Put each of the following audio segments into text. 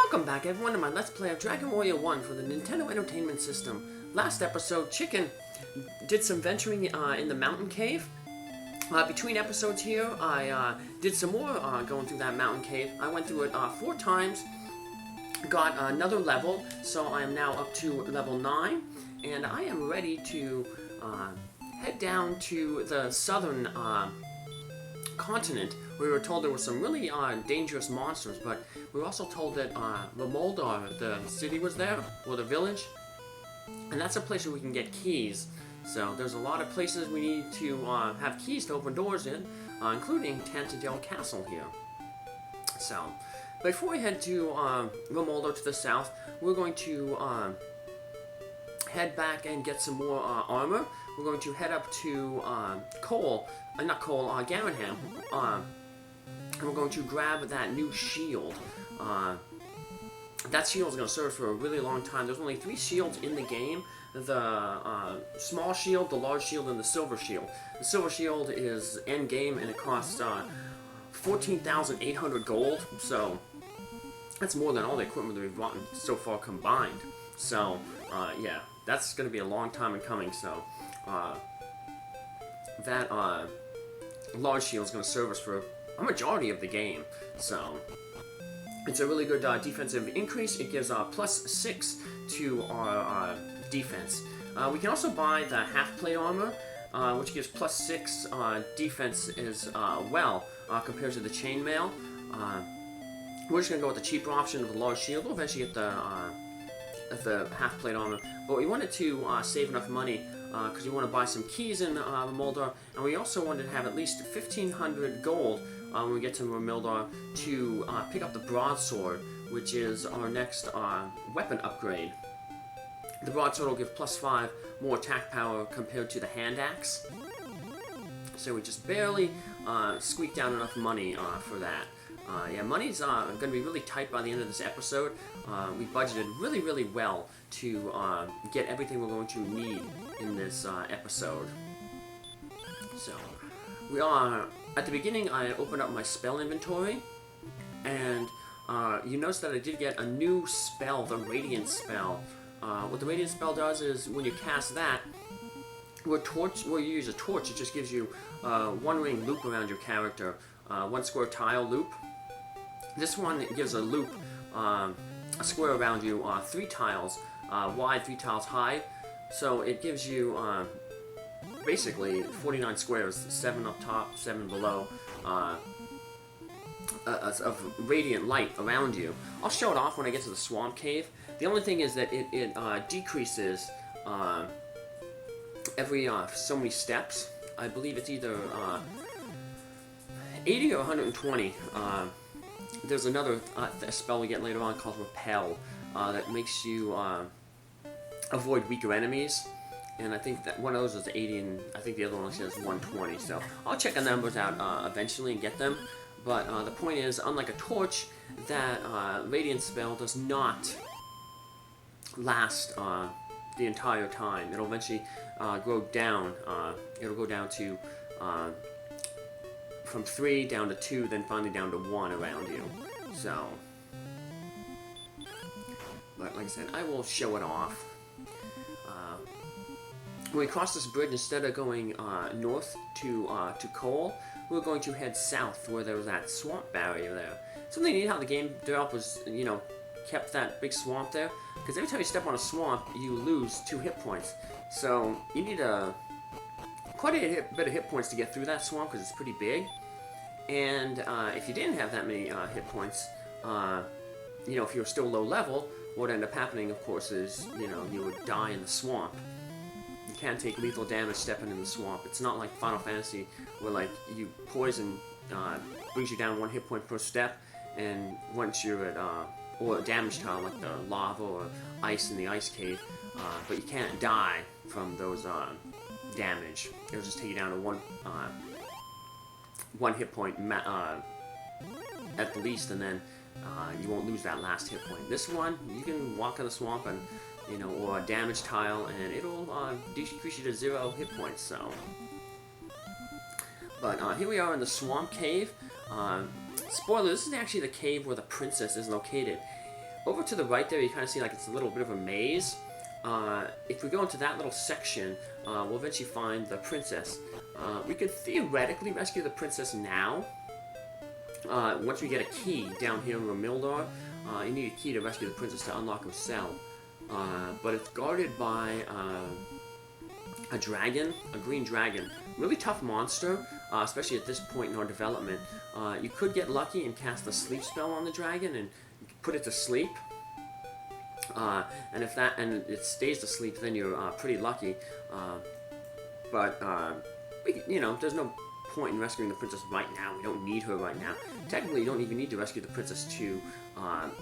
Welcome back everyone to my Let's Play of Dragon Warrior 1 for the Nintendo Entertainment System. Last episode, Chicken did some venturing in the mountain cave. Between episodes here, I did some more going through that mountain cave. I went through it 4 times, got another level, so I am now up to level 9, and I am ready to head down to the southern continent. We were told there were some really dangerous monsters, but we were also told that Rimuldar, the city, was there, or the village, and that's a place where we can get keys. So there's a lot of places we need to have keys to open doors in, including Tantadel Castle here. So, before we head to Rimuldar to the south, we're going to head back and get some more armor. We're going to head up to Garenham, and we're going to grab that new shield. That shield is going to serve for a really long time. There's only 3 shields in the game. The small shield, the large shield, and the silver shield. The silver shield is end game, and it costs 14,800 gold, so that's more than all the equipment that we've gotten so far combined. So, yeah, that's going to be a long time in coming, so that large shield is going to serve us for a majority of the game. So it's a really good defensive increase. It gives +6 to our defense. We can also buy the half-plate armor, which gives +6 defense as well, compared to the chainmail. We're just going to go with the cheaper option of the large shield. We'll eventually get the half-plate armor, but we wanted to save enough money because we want to buy some keys in Rimuldar, and we also wanted to have at least 1,500 gold when we get to Rimuldar to pick up the broadsword, which is our next weapon upgrade. The broadsword will give +5 more attack power compared to the hand axe. So we just barely squeaked out enough money for that. Yeah, money's going to be really tight by the end of this episode. We budgeted really well to get everything we're going to need in this episode. So, we are, at the beginning I opened up my spell inventory, and you notice that I did get a new spell, the Radiant Spell. What the Radiant Spell does is, when you cast that, where you use a torch, it just gives you 1 ring loop around your character, 1 square tile loop. This one gives a loop, a square around you, 3 tiles wide, 3 tiles high, so it gives you basically 49 squares, 7 up top, 7 below, of radiant light around you. I'll show it off when I get to the swamp cave. The only thing is that it decreases every so many steps. I believe it's either 80 or 120. There's another spell we get later on called Repel that makes you avoid weaker enemies. And I think that one of those is 80, and I think the other one says 120. So I'll check the numbers out eventually and get them. But the point is, unlike a torch, that Radiant Spell does not last the entire time. It'll eventually go down. It'll go down to from 3 down to 2, then finally down to 1 around you. So, but like I said, I will show it off. When we cross this bridge, instead of going north to Cole, we're going to head south where there was that swamp barrier there. Something neat how the game developers, kept that big swamp there, because every time you step on a swamp, you lose 2 hit points. So you need quite a bit of hit points to get through that swamp because it's pretty big. And if you didn't have that many hit points, if you were still low level, what would end up happening, of course, is you would die in the swamp. You can't take lethal damage stepping in the swamp. It's not like Final Fantasy where you poison brings you down 1 hit point per step, and once you're at or a damage tile like the lava or ice in the ice cave, but you can't die from those damage. It'll just take you down to 1 hit point at the least, and then you won't lose that last hit point. This one, you can walk in the swamp and or a damage tile, and it'll decrease you to 0 hit points. So, but here we are in the swamp cave. Spoiler: this is actually the cave where the princess is located. over to the right there, you kind of see like it's a little bit of a maze. If we go into that little section, we'll eventually find the princess. We could theoretically rescue the princess now. Once we get a key down here in Rimuldar, you need a key to rescue the princess to unlock her cell. But it's guarded by a dragon, a green dragon. Really tough monster, especially at this point in our development. You could get lucky and cast a sleep spell on the dragon and put it to sleep. And if that and it stays asleep, then you're pretty lucky. But there's no point in rescuing the princess right now. We don't need her right now. Technically, you don't even need to rescue the princess to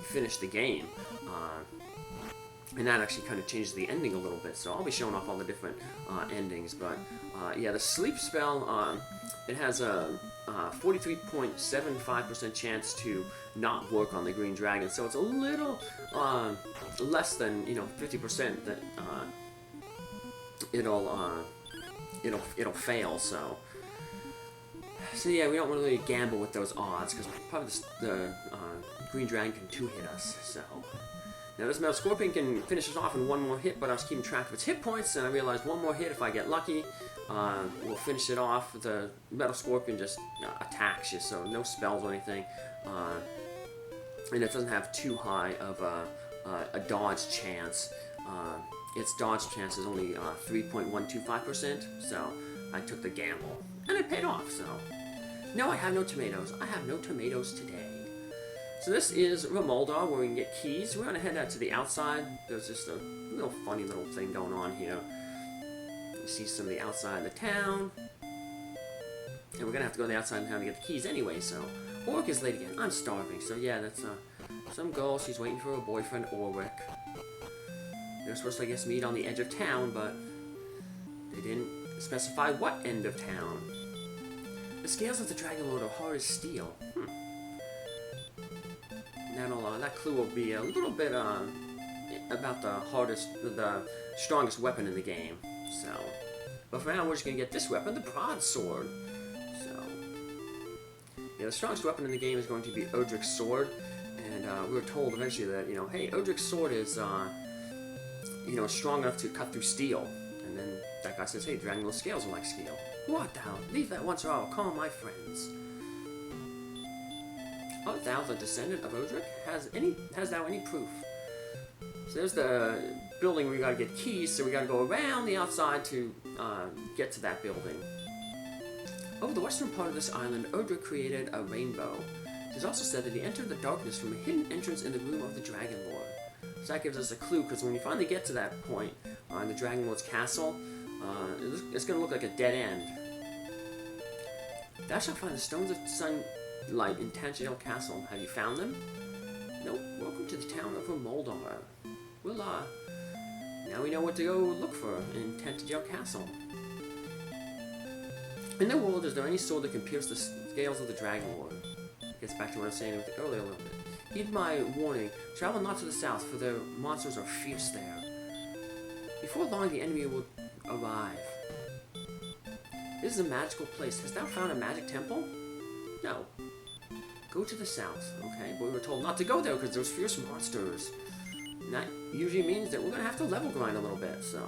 finish the game. And that actually kind of changes the ending a little bit. So I'll be showing off all the different endings. But yeah, the sleep spell, it has a 43.75% chance to not work on the green dragon. So it's a little less than 50% that it'll fail. So yeah, we don't really gamble with those odds because probably the green dragon can two-hit us. So. Now this metal scorpion can finish us off in one more hit, but I was keeping track of its hit points, and I realized one more hit, if I get lucky, we'll finish it off. The metal scorpion just attacks you, so no spells or anything. And it doesn't have too high of a dodge chance. Its dodge chance is only 3.125%, so I took the gamble. And it paid off, so. No, I have no tomatoes. I have no tomatoes today. So this is Rimuldar, where we can get keys. We're going to head out to the outside. There's just a little funny little thing going on here. You see some of the outside of the town. And we're going to have to go to the outside of town to get the keys anyway, so. Orc is late again. I'm starving, so yeah, that's some girl. She's waiting for her boyfriend, Orwick. They're supposed to, I guess, meet on the edge of town, but they didn't specify what end of town. The scales of the Dragon Lord are hard as steel. That clue will be a little bit about the strongest weapon in the game. So, but for now, we're just gonna get this weapon, the broadsword. So, yeah, the strongest weapon in the game is going to be Odric's sword, and we were told eventually that hey, Odric's sword is strong enough to cut through steel. And then that guy says, hey, Dragon Lord scales are like steel. What the hell? Leave that once or I will call my friends. Art thou the descendant of Odric? Has thou any proof? So there's the building where we gotta get keys, so we gotta go around the outside to get to that building. Over the western part of this island, Odric created a rainbow. It is also said that he entered the darkness from a hidden entrance in the room of the Dragon Lord. So that gives us a clue, because when we finally get to that point in the Dragon Lord's castle, it's gonna look like a dead end. Thou shalt find the stones of sunlight in Tangedale Castle. Have you found them? Nope. Welcome to the town of Rimuldar. Well, now we know what to go look for in Tangedale Castle. In the world, is there any sword that can pierce the scales of the Dragon Lord? Gets back to what I was saying earlier a little bit. Heed my warning. Travel not to the south, for their monsters are fierce there. Before long, the enemy will arrive. This is a magical place. Hast thou found a magic temple? No. Go to the south, okay? But we were told not to go there because there's fierce monsters. And that usually means that we're going to have to level grind a little bit, so.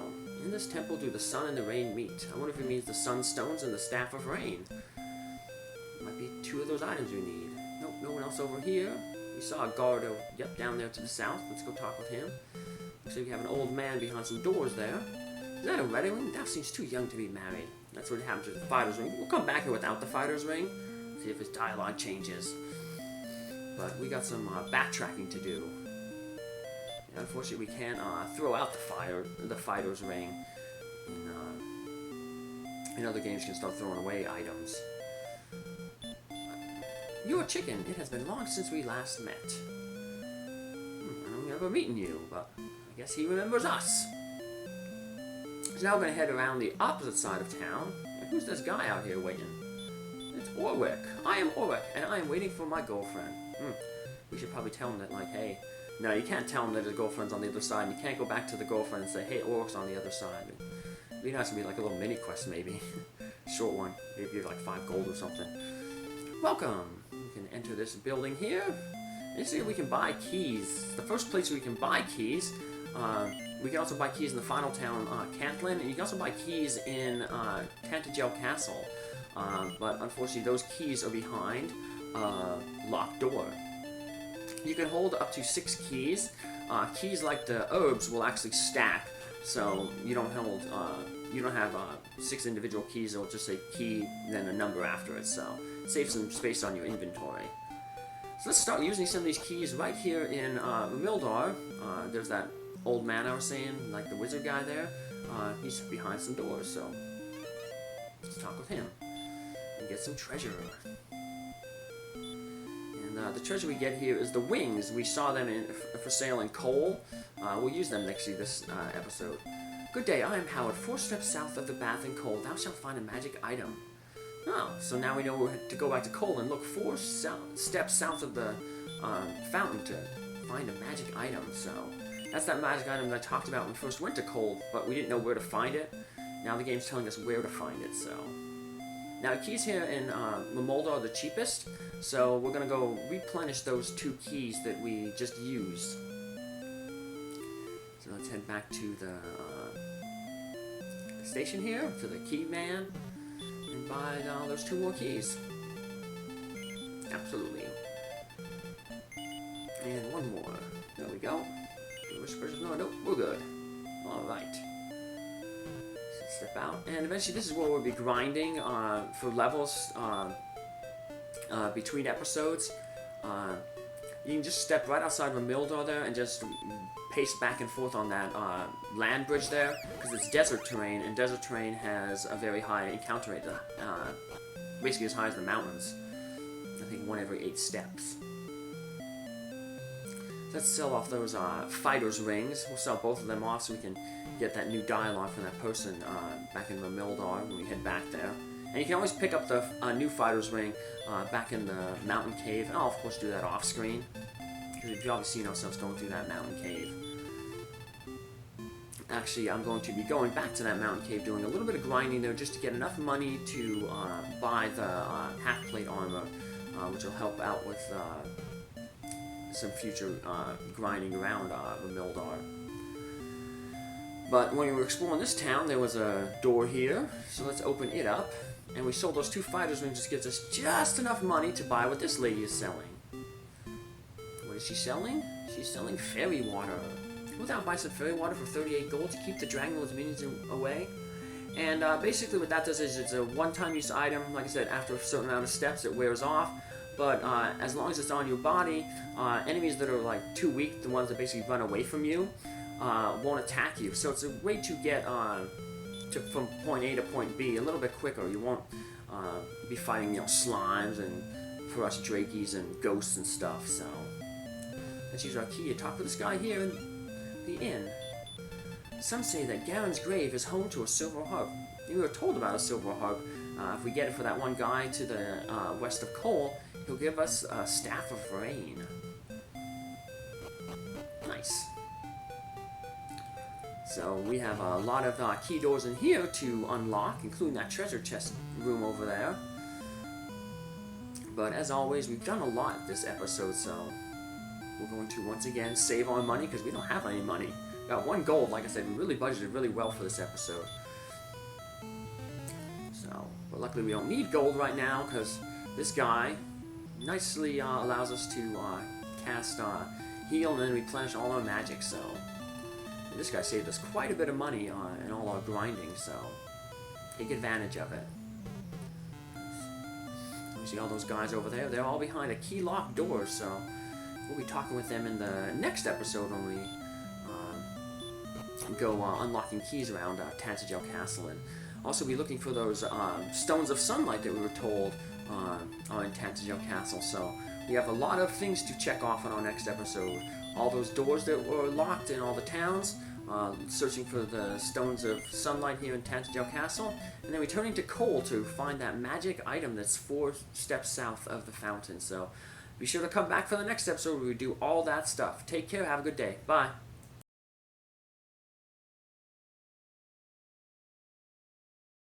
In this temple do the sun and the rain meet. I wonder if it means the sunstones and the staff of rain. Might be two of those items we need. Nope, no one else over here. We saw a guard, down there to the south. Let's go talk with him. Looks like we have an old man behind some doors there. Is that a wedding ring? Thou seems too young to be married. That's what happens with the fighter's ring. We'll come back here without the fighter's ring. See if his dialogue changes. But we got some backtracking to do. And unfortunately, we can't throw out the fighter's ring. In other games, you can start throwing away items. You're a chicken. It has been long since we last met. I don't remember meeting you, but I guess he remembers us. So now we're going to head around the opposite side of town. And who's this guy out here waiting? It's Orwick. I am Orwick, and I am waiting for my girlfriend. We should probably tell him that, like, hey... No, you can't tell him that his girlfriend's on the other side, and you can't go back to the girlfriend and say, hey, Orwick's on the other side. It'd be nice to be like a little mini-quest, maybe. Short one. Maybe like 5 gold or something. Welcome! You can enter this building here. This is where we can buy keys. The first place we can buy keys. We can also buy keys in the final town, Cantlin, and you can also buy keys in Tantagel Castle. But unfortunately, those keys are behind a locked door. You can hold up to 6 keys. Keys like the herbs will actually stack, so you don't hold. You don't have 6 individual keys. It'll just say key, then a number after it. So it saves some space on your inventory. So let's start using some of these keys right here in Rimuldar. There's that old man I was saying, like the wizard guy there. He's behind some doors, so let's talk with him and get some treasure. And the treasure we get here is the wings. We saw them for sale in Cole. We'll use them next to this episode. Good day, I am Howard. 4 steps south of the bath in Cole, thou shalt find a magic item. Oh, so now we know to go back to Cole and look 4 steps south of the fountain to find a magic item. So that's that magic item that I talked about when we first went to Cole, but we didn't know where to find it. Now the game's telling us where to find it, so. Now the keys here in Rimuldar are the cheapest, so we're going to go replenish those 2 keys that we just used. So let's head back to the station here, to the key man, and buy those 2 more keys. Absolutely. And 1 more. There we go. No, nope, we're good. Alright. Step out. And eventually this is where we'll be grinding for levels between episodes. You can just step right outside Rimuldar there and just pace back and forth on that land bridge there, because it's desert terrain, and desert terrain has a very high encounter rate, basically as high as the mountains. I think 1 every 8 steps. Let's sell off those fighter's rings. We'll sell both of them off so we can get that new dialogue from that person back in Rimuldar when we head back there. And you can always pick up the new fighter's ring back in the mountain cave. And I'll of course do that off screen, because you've already seen ourselves going through that mountain cave. Actually, I'm going to be going back to that mountain cave, doing a little bit of grinding there just to get enough money to buy the half-plate armor, which will help out with some future grinding around Rimuldar. But when we were exploring this town, there was a door here, so let's open it up. And we sold those 2 fighters rings, which gives us just enough money to buy what this lady is selling. What is she selling? She's selling fairy water. Without buy some fairy water for 38 gold to keep the Dragon Lord's minions away. And basically what that does is it's a one-time use item. Like I said, after a certain amount of steps it wears off. But as long as it's on your body, enemies that are like too weak, the ones that basically run away from you, won't attack you. So it's a way to get from point A to point B a little bit quicker. You won't be fighting, slimes and for us drakies and ghosts and stuff. So let's use our key to talk with this guy here in the inn. Some say that Garen's grave is home to a silver harp. We were told about a silver harp. If we get it for that one guy to the west of Cole, he'll give us a Staff of Rain. Nice. So we have a lot of key doors in here to unlock, including that treasure chest room over there. But as always, we've done a lot this episode, so we're going to once again save our money because we don't have any money. Got 1 gold, like I said, we really budgeted really well for this episode. So, but luckily we don't need gold right now because this guy nicely allows us to cast heal and then replenish all our magic. So and this guy saved us quite a bit of money in all our grinding. So take advantage of it. You see all those guys over there? They're all behind a key locked door. So we'll be talking with them in the next episode when we go unlocking keys around Tantagel Castle, and also be looking for those stones of sunlight that we were told are in Tantagel Castle. So we have a lot of things to check off on our next episode. All those doors that were locked in all the towns, searching for the stones of sunlight here in Tantagel Castle, and then returning to Cole to find that magic item that's 4 steps south of the fountain. So be sure to come back for the next episode where we do all that stuff. Take care, have a good day. Bye.